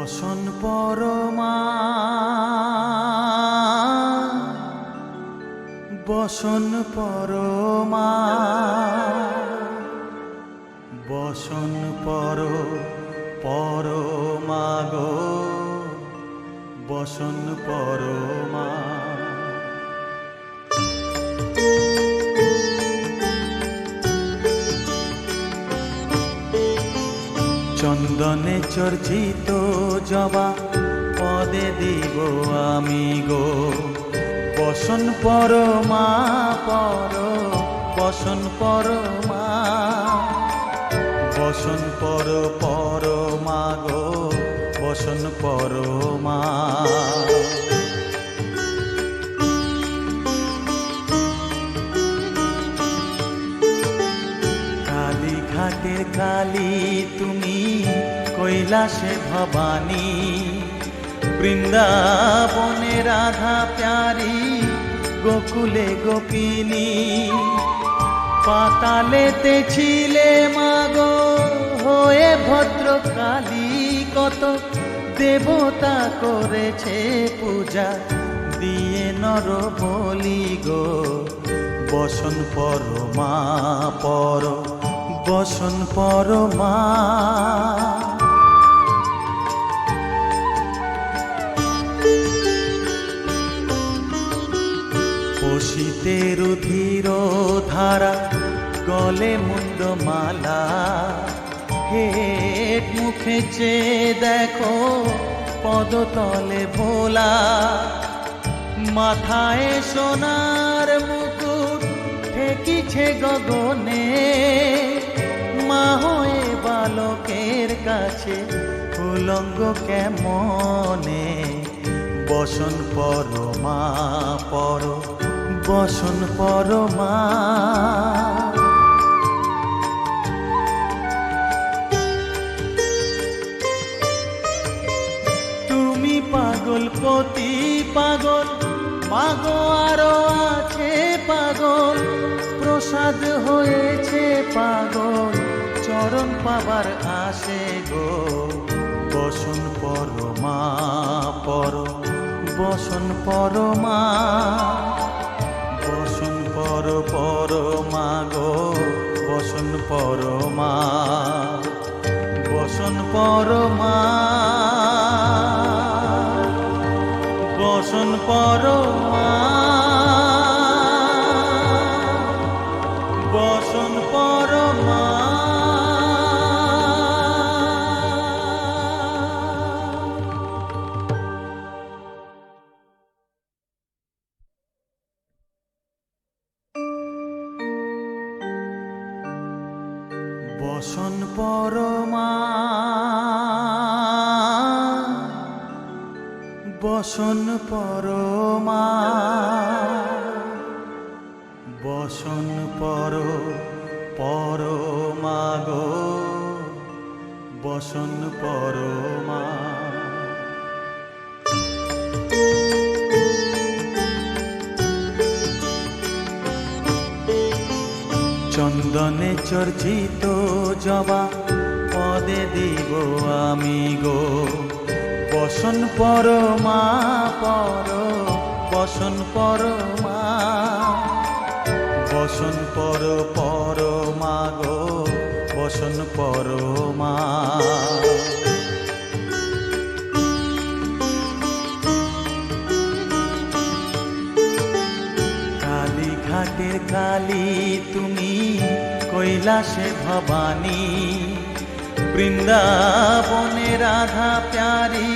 বসন পরমা, বসন পরমা, বসন পরমা গো, বসন পরমা। চন্দনে চর্চিত জবা পদে দিব আমি গো, বসন পরমা বসন পরমা, বসন পরমা গো, বসন পরমা। কালীঘাটের কালী তুমি, কৈলাসে ভবানী, বৃন্দাবনে রাধা প্যারি, গোকুলে গোপিনী। পাতালেতে ছিলে মাগো হয়ে ভদ্রকালী, কত দেবতা করেছে পূজা দিয়ে নর বলি গো, বসন পরমা বসন পরমা। পশিতে রুধির ধারা, গলে মুন্ডমালা, হেট মুখে চেয়ে দেখো পদতলে ভোলা। মাথায় সোনার মুকুট ঠেকিছে গগনে, মা হয়ে বালকের কাছে উলঙ্গ কেমনে, বসন পরমা বসন পরমা। তুমি পাগল পতি পাগল, মাগো আরো আছে পাগল, প্রসাদ হয়েছে পাগল, চরণ পাবার আসে গো, বসন পরমা বসন পরমা, বসন পরমা গো, বসন পরমা, বসন পরমা, বসন পরমা, বসন পরমা। বসন পরমা, বসন পরমা, বসন পরমা গো, বসন পরমা। চন্দনে চর্চিত জবা পদে দিব আমি গো, বসন পরমা বসন পরমা, বসন পরমা গো, বসন পরমা। কালীঘাটের কালী তুমি, কৈলাসে ভবানী, বৃন্দাবনে রাধা প্যারি,